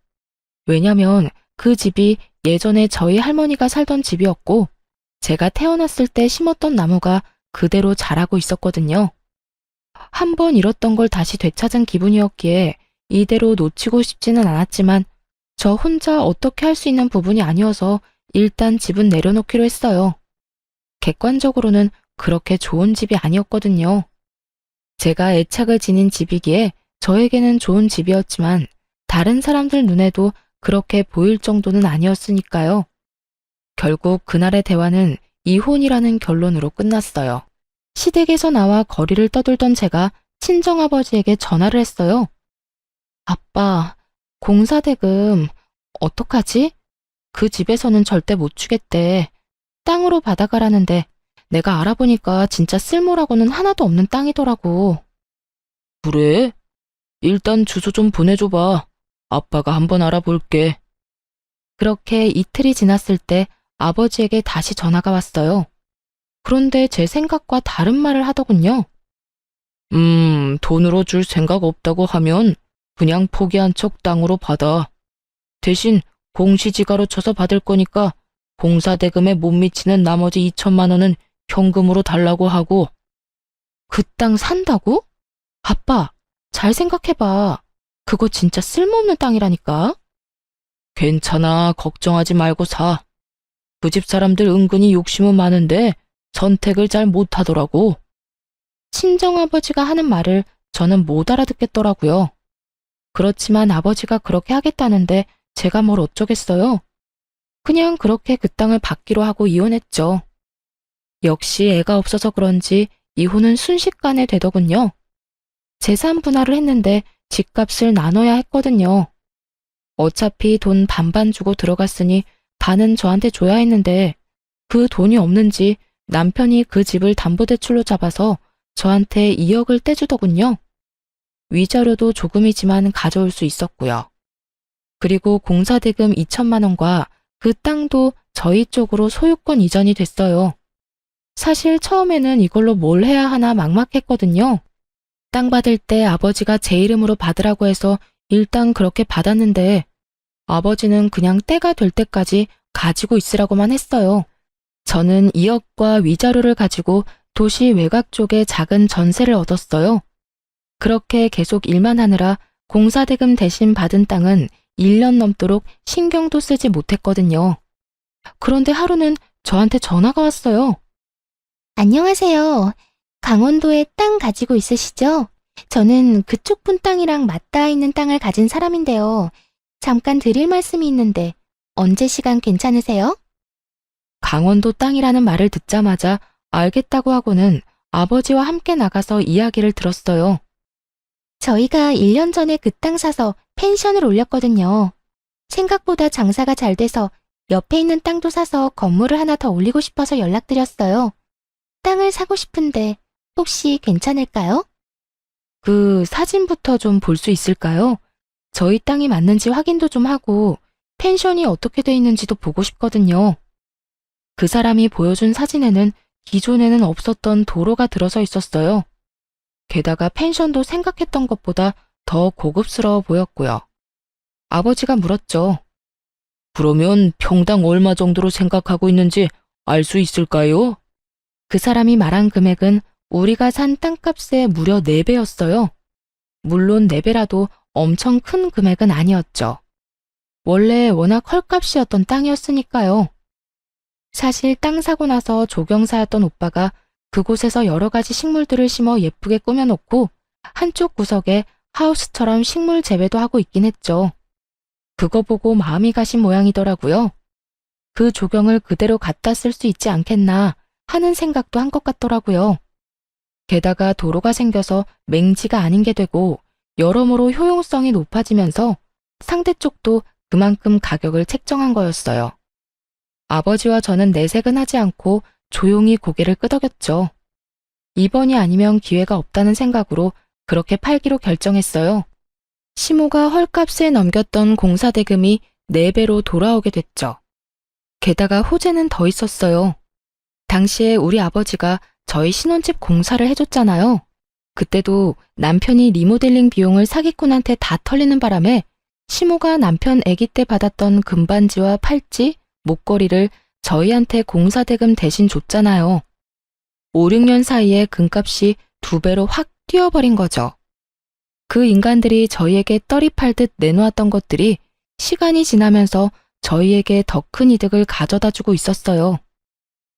왜냐면 그 집이 예전에 저희 할머니가 살던 집이었고 제가 태어났을 때 심었던 나무가 그대로 자라고 있었거든요. 한 번 잃었던 걸 다시 되찾은 기분이었기에 이대로 놓치고 싶지는 않았지만 저 혼자 어떻게 할 수 있는 부분이 아니어서 일단 집은 내려놓기로 했어요. 객관적으로는 그렇게 좋은 집이 아니었거든요. 제가 애착을 지닌 집이기에 저에게는 좋은 집이었지만 다른 사람들 눈에도 그렇게 보일 정도는 아니었으니까요. 결국 그날의 대화는 이혼이라는 결론으로 끝났어요. 시댁에서 나와 거리를 떠돌던 제가 친정아버지에게 전화를 했어요. 아빠, 공사대금 어떡하지? 그 집에서는 절대 못 주겠대. 땅으로 받아가라는데 내가 알아보니까 진짜 쓸모라고는 하나도 없는 땅이더라고. 그래? 일단 주소 좀 보내줘봐. 아빠가 한번 알아볼게. 그렇게 이틀이 지났을 때 아버지에게 다시 전화가 왔어요. 그런데 제 생각과 다른 말을 하더군요. 돈으로 줄 생각 없다고 하면 그냥 포기한 척 땅으로 받아. 대신 공시지가로 쳐서 받을 거니까 공사대금에 못 미치는 나머지 2천만 원은 현금으로 달라고 하고. 그 땅 산다고? 아빠, 잘 생각해봐. 그거 진짜 쓸모없는 땅이라니까. 괜찮아, 걱정하지 말고 사. 그 집 사람들 은근히 욕심은 많은데 선택을 잘 못하더라고. 친정아버지가 하는 말을 저는 못 알아듣겠더라고요. 그렇지만 아버지가 그렇게 하겠다는데 제가 뭘 어쩌겠어요. 그냥 그렇게 그 땅을 받기로 하고 이혼했죠. 역시 애가 없어서 그런지 이혼은 순식간에 되더군요. 재산 분할을 했는데 집값을 나눠야 했거든요. 어차피 돈 반반 주고 들어갔으니 반은 저한테 줘야 했는데 그 돈이 없는지 남편이 그 집을 담보대출로 잡아서 저한테 2억을 떼주더군요. 위자료도 조금이지만 가져올 수 있었고요. 그리고 공사대금 2천만 원과 그 땅도 저희 쪽으로 소유권 이전이 됐어요. 사실 처음에는 이걸로 뭘 해야 하나 막막했거든요. 땅 받을 때 아버지가 제 이름으로 받으라고 해서 일단 그렇게 받았는데 아버지는 그냥 때가 될 때까지 가지고 있으라고만 했어요. 저는 2억과 위자료를 가지고 도시 외곽 쪽에 작은 전세를 얻었어요. 그렇게 계속 일만 하느라 공사대금 대신 받은 땅은 1년 넘도록 신경도 쓰지 못했거든요. 그런데 하루는 저한테 전화가 왔어요. 안녕하세요. 강원도에 땅 가지고 있으시죠? 저는 그쪽 분 땅이랑 맞닿아 있는 땅을 가진 사람인데요. 잠깐 드릴 말씀이 있는데 언제 시간 괜찮으세요? 강원도 땅이라는 말을 듣자마자 알겠다고 하고는 아버지와 함께 나가서 이야기를 들었어요. 저희가 1년 전에 그 땅 사서 펜션을 올렸거든요. 생각보다 장사가 잘 돼서 옆에 있는 땅도 사서 건물을 하나 더 올리고 싶어서 연락드렸어요. 땅을 사고 싶은데 혹시 괜찮을까요? 그 사진부터 좀 볼 수 있을까요? 저희 땅이 맞는지 확인도 좀 하고 펜션이 어떻게 돼 있는지도 보고 싶거든요. 그 사람이 보여준 사진에는 기존에는 없었던 도로가 들어서 있었어요. 게다가 펜션도 생각했던 것보다 더 고급스러워 보였고요. 아버지가 물었죠. 그러면 평당 얼마 정도로 생각하고 있는지 알 수 있을까요? 그 사람이 말한 금액은 우리가 산 땅값의 무려 4배였어요. 물론 4배라도 엄청 큰 금액은 아니었죠. 원래 워낙 헐값이었던 땅이었으니까요. 사실 땅 사고 나서 조경사였던 오빠가 그곳에서 여러 가지 식물들을 심어 예쁘게 꾸며놓고 한쪽 구석에 하우스처럼 식물 재배도 하고 있긴 했죠. 그거 보고 마음이 가신 모양이더라고요. 그 조경을 그대로 갖다 쓸 수 있지 않겠나 하는 생각도 한 것 같더라고요. 게다가 도로가 생겨서 맹지가 아닌 게 되고 여러모로 효용성이 높아지면서 상대 쪽도 그만큼 가격을 책정한 거였어요. 아버지와 저는 내색은 하지 않고 조용히 고개를 끄덕였죠. 이번이 아니면 기회가 없다는 생각으로 그렇게 팔기로 결정했어요. 시모가 헐값에 넘겼던 공사대금이 4배로 돌아오게 됐죠. 게다가 호재는 더 있었어요. 당시에 우리 아버지가 저희 신혼집 공사를 해줬잖아요. 그때도 남편이 리모델링 비용을 사기꾼한테 다 털리는 바람에 시모가 남편 아기 때 받았던 금반지와 팔찌, 목걸이를 저희한테 공사대금 대신 줬잖아요. 5, 6년 사이에 금값이 2배로 확 뛰어버린 거죠. 그 인간들이 저희에게 떨이 팔듯 내놓았던 것들이 시간이 지나면서 저희에게 더 큰 이득을 가져다 주고 있었어요.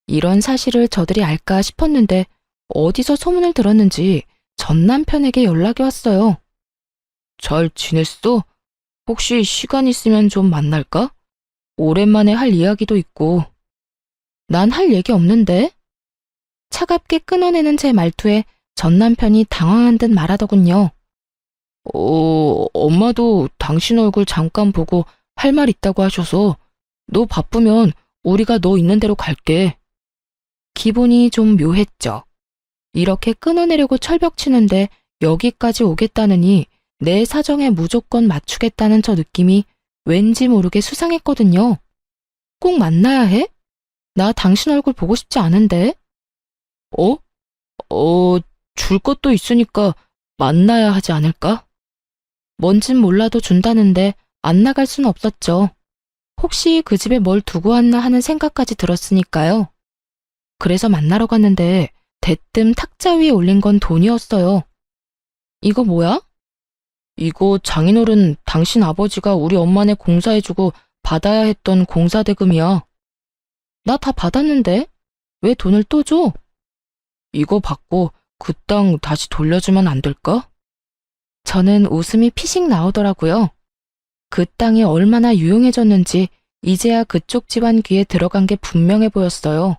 이런 사실을 저들이 알까 싶었는데 어디서 소문을 들었는지 전 남편에게 연락이 왔어요. 잘 지냈어? 혹시 시간 있으면 좀 만날까? 오랜만에 할 이야기도 있고. 난 할 얘기 없는데? 차갑게 끊어내는 제 말투에 전 남편이 당황한 듯 말하더군요. 엄마도 당신 얼굴 잠깐 보고 할 말 있다고 하셔서 너 바쁘면 우리가 너 있는 대로 갈게. 기분이 좀 묘했죠. 이렇게 끊어내려고 철벽 치는데 여기까지 오겠다느니 내 사정에 무조건 맞추겠다는 저 느낌이 왠지 모르게 수상했거든요. 꼭 만나야 해? 나 당신 얼굴 보고 싶지 않은데? 줄 것도 있으니까 만나야 하지 않을까? 뭔진 몰라도 준다는데 안 나갈 순 없었죠. 혹시 그 집에 뭘 두고 왔나 하는 생각까지 들었으니까요. 그래서 만나러 갔는데 대뜸 탁자 위에 올린 건 돈이었어요. 이거 뭐야? 이거 장인어른 당신 아버지가 우리 엄마네 공사해주고 받아야 했던 공사대금이야. 나 다 받았는데? 왜 돈을 또 줘? 이거 받고 그 땅 다시 돌려주면 안 될까? 저는 웃음이 피식 나오더라고요. 그 땅이 얼마나 유용해졌는지 이제야 그쪽 집안 귀에 들어간 게 분명해 보였어요.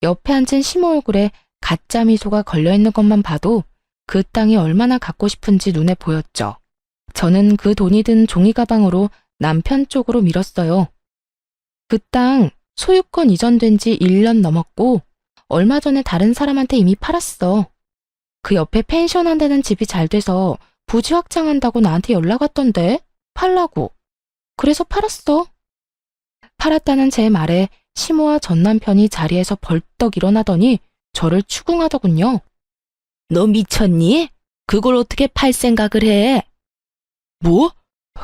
옆에 앉은 시모 얼굴에 가짜 미소가 걸려있는 것만 봐도 그 땅이 얼마나 갖고 싶은지 눈에 보였죠. 저는 그 돈이 든 종이 가방으로 남편 쪽으로 밀었어요. 그 땅 소유권 이전된 지 1년 넘었고 얼마 전에 다른 사람한테 이미 팔았어. 그 옆에 펜션 한다는 집이 잘 돼서 부지 확장한다고 나한테 연락 왔던데 팔라고. 그래서 팔았어. 팔았다는 제 말에 시모와 전 남편이 자리에서 벌떡 일어나더니 저를 추궁하더군요. 너 미쳤니? 그걸 어떻게 팔 생각을 해? 뭐?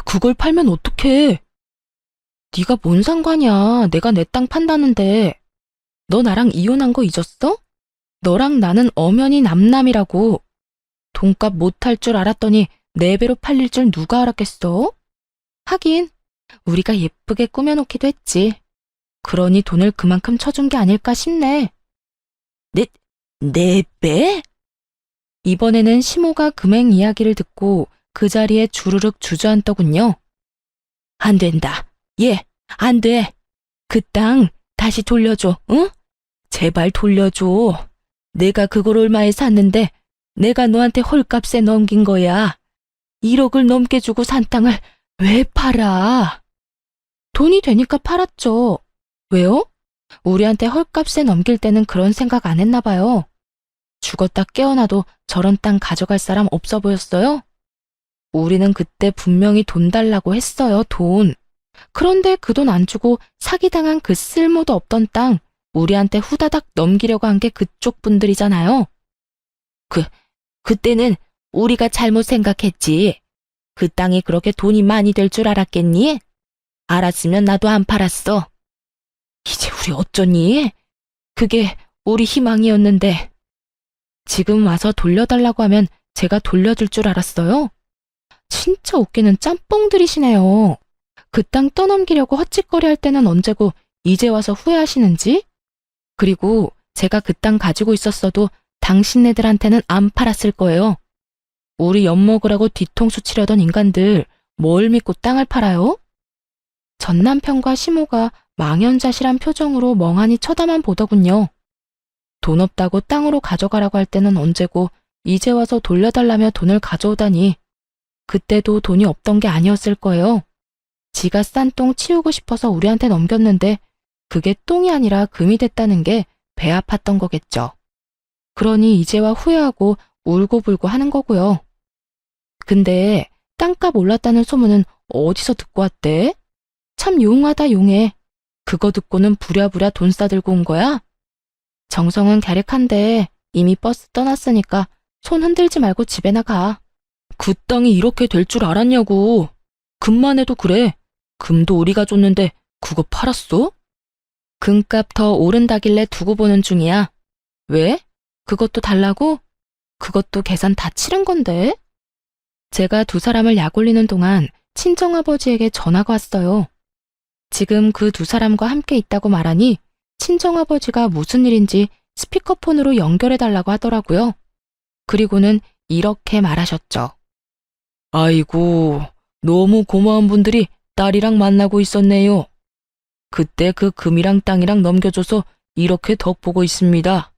그걸 팔면 어떡해? 네가 뭔 상관이야. 내가 내 땅 판다는데. 너 나랑 이혼한 거 잊었어? 너랑 나는 엄연히 남남이라고. 돈값 못할 줄 알았더니 4배로 팔릴 줄 누가 알았겠어? 하긴 우리가 예쁘게 꾸며놓기도 했지. 그러니 돈을 그만큼 쳐준 게 아닐까 싶네. 4배? 이번에는 시모가 금액 이야기를 듣고 그 자리에 주르륵 주저앉더군요. 안 된다. 얘, 안 돼. 그 땅 다시 돌려줘, 응? 제발 돌려줘. 내가 그걸 얼마에 샀는데 내가 너한테 헐값에 넘긴 거야. 1억을 넘게 주고 산 땅을 왜 팔아? 돈이 되니까 팔았죠. 왜요? 우리한테 헐값에 넘길 때는 그런 생각 안 했나 봐요. 죽었다 깨어나도 저런 땅 가져갈 사람 없어 보였어요? 우리는 그때 분명히 돈 달라고 했어요, 돈. 그런데 그 돈 안 주고 사기당한 그 쓸모도 없던 땅 우리한테 후다닥 넘기려고 한 게 그쪽 분들이잖아요. 그때는 우리가 잘못 생각했지. 그 땅이 그렇게 돈이 많이 될 줄 알았겠니? 알았으면 나도 안 팔았어. 이제 우리 어쩌니? 그게 우리 희망이었는데. 지금 와서 돌려달라고 하면 제가 돌려줄 줄 알았어요? 진짜 웃기는 짬뽕들이시네요. 그 땅 떠넘기려고 헛짓거리 할 때는 언제고 이제 와서 후회하시는지? 그리고 제가 그 땅 가지고 있었어도 당신네들한테는 안 팔았을 거예요. 우리 엿먹으라고 뒤통수 치려던 인간들 뭘 믿고 땅을 팔아요? 전 남편과 시모가 망연자실한 표정으로 멍하니 쳐다만 보더군요. 돈 없다고 땅으로 가져가라고 할 때는 언제고 이제 와서 돌려달라며 돈을 가져오다니. 그때도 돈이 없던 게 아니었을 거예요. 지가 싼 똥 치우고 싶어서 우리한테 넘겼는데 그게 똥이 아니라 금이 됐다는 게 배 아팠던 거겠죠. 그러니 이제와 후회하고 울고불고 하는 거고요. 근데 땅값 올랐다는 소문은 어디서 듣고 왔대? 참 용하다 용해. 그거 듣고는 부랴부랴 돈 싸들고 온 거야? 정성은 갸륵한데 이미 버스 떠났으니까 손 흔들지 말고 집에 나가. 그 땅이 이렇게 될 줄 알았냐고. 금만 해도 그래. 금도 우리가 줬는데 그거 팔았어? 금값 더 오른다길래 두고 보는 중이야. 왜? 그것도 달라고? 그것도 계산 다 치른 건데? 제가 두 사람을 약올리는 동안 친정아버지에게 전화가 왔어요. 지금 그 두 사람과 함께 있다고 말하니 친정아버지가 무슨 일인지 스피커폰으로 연결해달라고 하더라고요. 그리고는 이렇게 말하셨죠. 아이고, 너무 고마운 분들이 딸이랑 만나고 있었네요. 그때 그 금이랑 땅이랑 넘겨줘서 이렇게 덕보고 있습니다.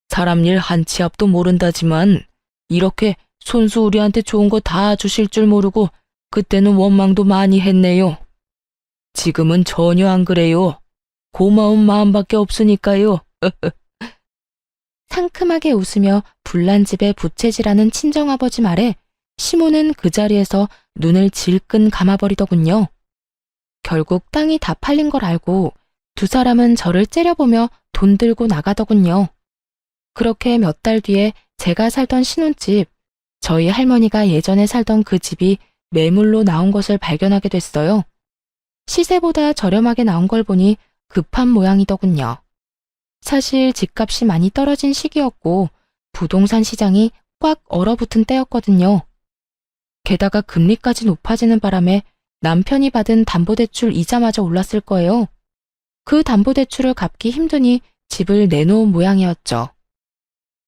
사람 일 한 치 앞도 모른다지만 이렇게 손수 우리한테 좋은 거 다 주실 줄 모르고 그때는 원망도 많이 했네요. 지금은 전혀 안 그래요. 고마운 마음밖에 없으니까요. 상큼하게 웃으며 불난 집에 부채질하는 친정아버지 말에 시모는 그 자리에서 눈을 질끈 감아버리더군요. 결국 땅이 다 팔린 걸 알고 두 사람은 저를 째려보며 돈 들고 나가더군요. 그렇게 몇 달 뒤에 제가 살던 신혼집, 저희 할머니가 예전에 살던 그 집이 매물로 나온 것을 발견하게 됐어요. 시세보다 저렴하게 나온 걸 보니 급한 모양이더군요. 사실 집값이 많이 떨어진 시기였고 부동산 시장이 꽉 얼어붙은 때였거든요. 게다가 금리까지 높아지는 바람에 남편이 받은 담보대출 이자마저 올랐을 거예요. 그 담보대출을 갚기 힘드니 집을 내놓은 모양이었죠.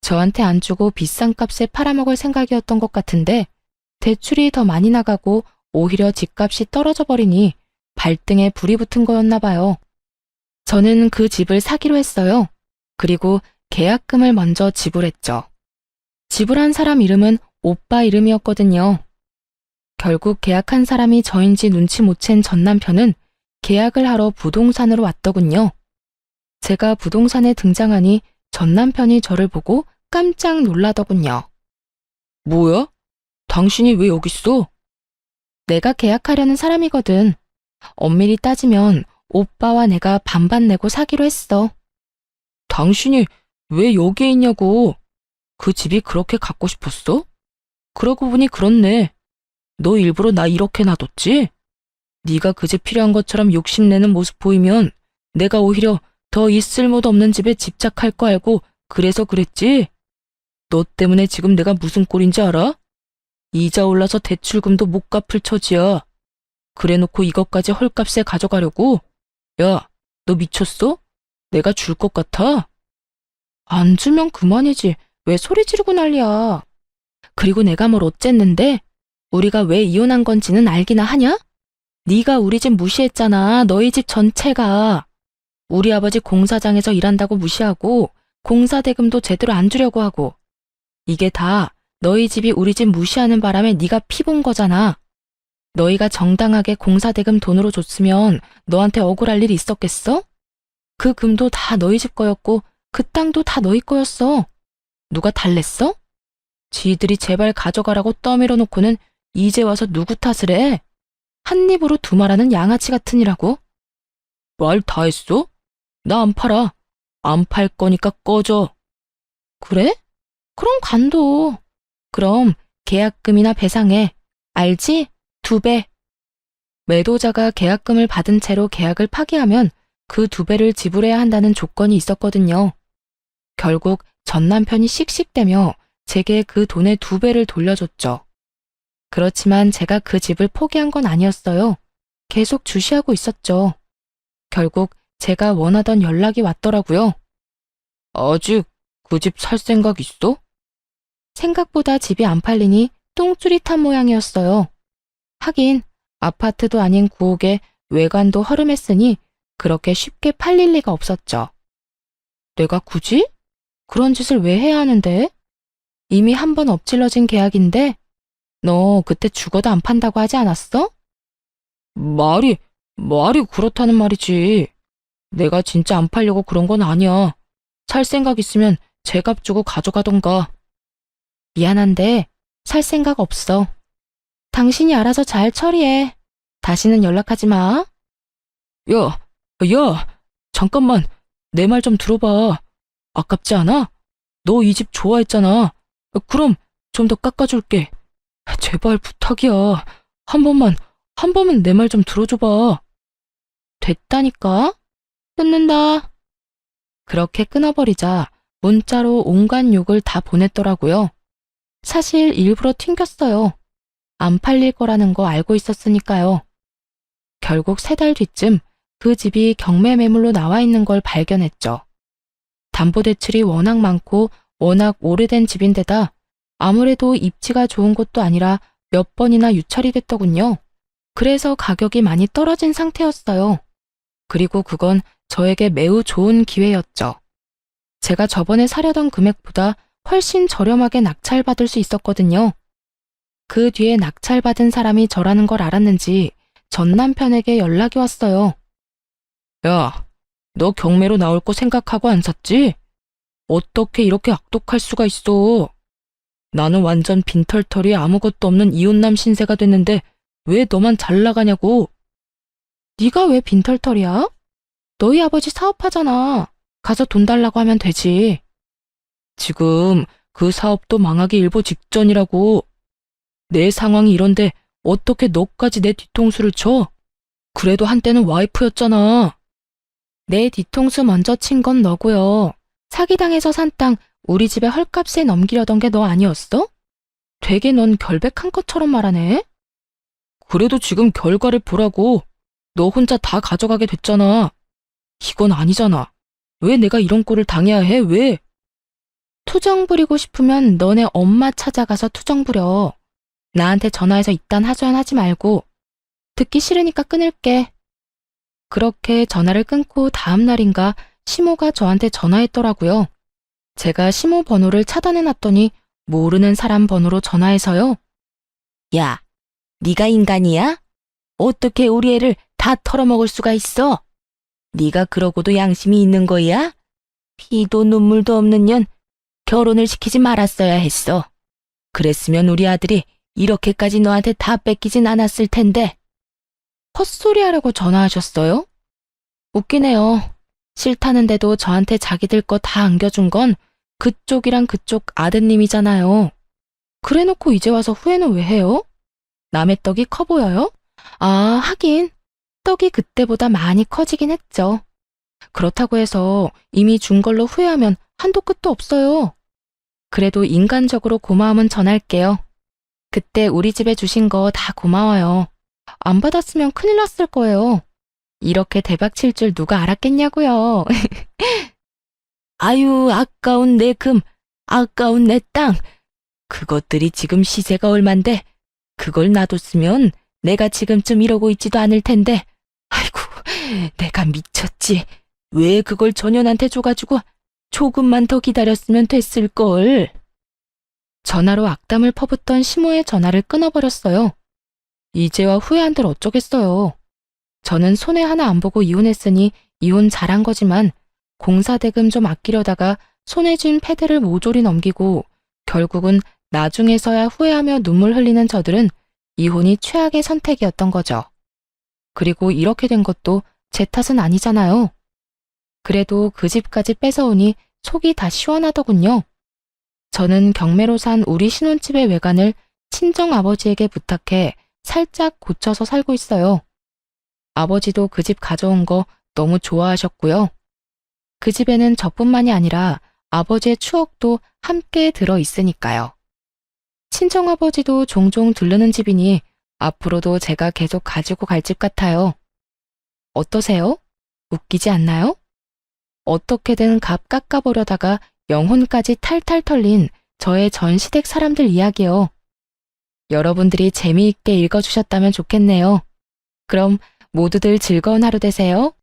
저한테 안 주고 비싼 값에 팔아먹을 생각이었던 것 같은데 대출이 더 많이 나가고 오히려 집값이 떨어져 버리니 발등에 불이 붙은 거였나 봐요. 저는 그 집을 사기로 했어요. 그리고 계약금을 먼저 지불했죠. 지불한 사람 이름은 오빠 이름이었거든요. 결국 계약한 사람이 저인지 눈치 못 챈 전 남편은 계약을 하러 부동산으로 왔더군요. 제가 부동산에 등장하니 전 남편이 저를 보고 깜짝 놀라더군요. 뭐야? 당신이 왜 여기 있어? 내가 계약하려는 사람이거든. 엄밀히 따지면 오빠와 내가 반반 내고 사기로 했어. 당신이 왜 여기에 있냐고. 그 집이 그렇게 갖고 싶었어? 그러고 보니 그렇네. 너 일부러 나 이렇게 놔뒀지? 네가 그 집 필요한 것처럼 욕심내는 모습 보이면 내가 오히려 더 이 쓸모도 없는 집에 집착할 거 알고 그래서 그랬지? 너 때문에 지금 내가 무슨 꼴인지 알아? 이자 올라서 대출금도 못 갚을 처지야. 그래놓고 이것까지 헐값에 가져가려고? 야, 너 미쳤어? 내가 줄 것 같아? 안 주면 그만이지. 왜 소리 지르고 난리야. 그리고 내가 뭘 어쨌는데? 우리가 왜 이혼한 건지는 알기나 하냐? 네가 우리 집 무시했잖아. 너희 집 전체가. 우리 아버지 공사장에서 일한다고 무시하고 공사 대금도 제대로 안 주려고 하고. 이게 다 너희 집이 우리 집 무시하는 바람에 네가 피본 거잖아. 너희가 정당하게 공사 대금 돈으로 줬으면 너한테 억울할 일이 있었겠어? 그 금도 다 너희 집 거였고 그 땅도 다 너희 거였어. 누가 달랬어? 지들이 제발 가져가라고 떠밀어 놓고는 이제 와서 누구 탓을 해? 한 입으로 두말하는 양아치 같으니라고. 말 다 했어? 나 안 팔아. 안 팔 거니까 꺼져. 그래? 그럼 간도. 그럼 계약금이나 배상해. 알지? 2배. 매도자가 계약금을 받은 채로 계약을 파기하면 그 2배를 지불해야 한다는 조건이 있었거든요. 결국 전 남편이 씩씩대며 제게 그 돈의 2배를 돌려줬죠. 그렇지만 제가 그 집을 포기한 건 아니었어요. 계속 주시하고 있었죠. 결국 제가 원하던 연락이 왔더라고요. 아직 그 집 살 생각 있어? 생각보다 집이 안 팔리니 똥줄이 탄 모양이었어요. 하긴 아파트도 아닌 구옥에 외관도 허름했으니 그렇게 쉽게 팔릴 리가 없었죠. 내가 굳이? 그런 짓을 왜 해야 하는데? 이미 한 번 엎질러진 계약인데 너 그때 죽어도 안 판다고 하지 않았어? 말이 그렇다는 말이지. 내가 진짜 안 팔려고 그런 건 아니야. 살 생각 있으면 제값 주고 가져가던가. 미안한데 살 생각 없어. 당신이 알아서 잘 처리해. 다시는 연락하지 마. 야, 잠깐만. 내 말 좀 들어봐. 아깝지 않아? 너 이 집 좋아했잖아. 그럼 좀 더 깎아줄게. 제발 부탁이야. 한 번만 내 말 좀 들어줘봐. 됐다니까? 끊는다. 그렇게 끊어버리자 문자로 온갖 욕을 다 보냈더라고요. 사실 일부러 튕겼어요. 안 팔릴 거라는 거 알고 있었으니까요. 결국 3달 뒤쯤 그 집이 경매 매물로 나와 있는 걸 발견했죠. 담보대출이 워낙 많고 워낙 오래된 집인데다 아무래도 입지가 좋은 곳도 아니라 몇 번이나 유찰이 됐더군요. 그래서 가격이 많이 떨어진 상태였어요. 그리고 그건 저에게 매우 좋은 기회였죠. 제가 저번에 사려던 금액보다 훨씬 저렴하게 낙찰받을 수 있었거든요. 그 뒤에 낙찰받은 사람이 저라는 걸 알았는지 전 남편에게 연락이 왔어요. 야, 너 경매로 나올 거 생각하고 안 샀지? 어떻게 이렇게 악독할 수가 있어? 나는 완전 빈털털이 아무것도 없는 이혼남 신세가 됐는데 왜 너만 잘 나가냐고. 네가 왜 빈털털이야? 너희 아버지 사업하잖아. 가서 돈 달라고 하면 되지. 지금 그 사업도 망하기 일보 직전이라고. 내 상황이 이런데 어떻게 너까지 내 뒤통수를 쳐? 그래도 한때는 와이프였잖아. 내 뒤통수 먼저 친 건 너고요. 사기당해서 산 땅 우리 집에 헐값에 넘기려던 게 너 아니었어? 되게 넌 결백한 것처럼 말하네. 그래도 지금 결과를 보라고. 너 혼자 다 가져가게 됐잖아. 이건 아니잖아. 왜 내가 이런 꼴을 당해야 해? 왜? 투정 부리고 싶으면 너네 엄마 찾아가서 투정 부려. 나한테 전화해서 이딴 하소연하지 말고. 듣기 싫으니까 끊을게. 그렇게 전화를 끊고 다음 날인가 시모가 저한테 전화했더라고요. 제가 시모 번호를 차단해놨더니 모르는 사람 번호로 전화해서요. 야, 네가 인간이야? 어떻게 우리 애를 다 털어먹을 수가 있어? 네가 그러고도 양심이 있는 거야? 피도 눈물도 없는 년 결혼을 시키지 말았어야 했어. 그랬으면 우리 아들이 이렇게까지 너한테 다 뺏기진 않았을 텐데. 헛소리 하려고 전화하셨어요? 웃기네요. 싫다는데도 저한테 자기들 거 다 안겨준 건 그쪽이랑 그쪽 아드님이잖아요. 그래놓고 이제 와서 후회는 왜 해요? 남의 떡이 커 보여요? 아, 하긴 떡이 그때보다 많이 커지긴 했죠. 그렇다고 해서 이미 준 걸로 후회하면 한도 끝도 없어요. 그래도 인간적으로 고마움은 전할게요. 그때 우리 집에 주신 거 다 고마워요. 안 받았으면 큰일 났을 거예요. 이렇게 대박 칠 줄 누가 알았겠냐고요. 아유, 아까운 내 금, 아까운 내 땅. 그것들이 지금 시세가 얼만데 그걸 놔뒀으면 내가 지금쯤 이러고 있지도 않을 텐데. 아이고, 내가 미쳤지. 왜 그걸 전현한테 줘가지고 조금만 더 기다렸으면 됐을걸. 전화로 악담을 퍼붓던 시모의 전화를 끊어버렸어요. 이제와 후회한들 어쩌겠어요. 저는 손해 하나 안 보고 이혼했으니 이혼 잘한 거지만 공사대금 좀 아끼려다가 손에 쥔 패드를 모조리 넘기고 결국은 나중에서야 후회하며 눈물 흘리는 저들은 이혼이 최악의 선택이었던 거죠. 그리고 이렇게 된 것도 제 탓은 아니잖아요. 그래도 그 집까지 뺏어오니 속이 다 시원하더군요. 저는 경매로 산 우리 신혼집의 외관을 친정아버지에게 부탁해 살짝 고쳐서 살고 있어요. 아버지도 그 집 가져온 거 너무 좋아하셨고요. 그 집에는 저뿐만이 아니라 아버지의 추억도 함께 들어 있으니까요. 친정아버지도 종종 들르는 집이니 앞으로도 제가 계속 가지고 갈 집 같아요. 어떠세요? 웃기지 않나요? 어떻게든 값 깎아보려다가 영혼까지 탈탈 털린 저의 전 시댁 사람들 이야기요. 여러분들이 재미있게 읽어주셨다면 좋겠네요. 그럼 모두들 즐거운 하루 되세요.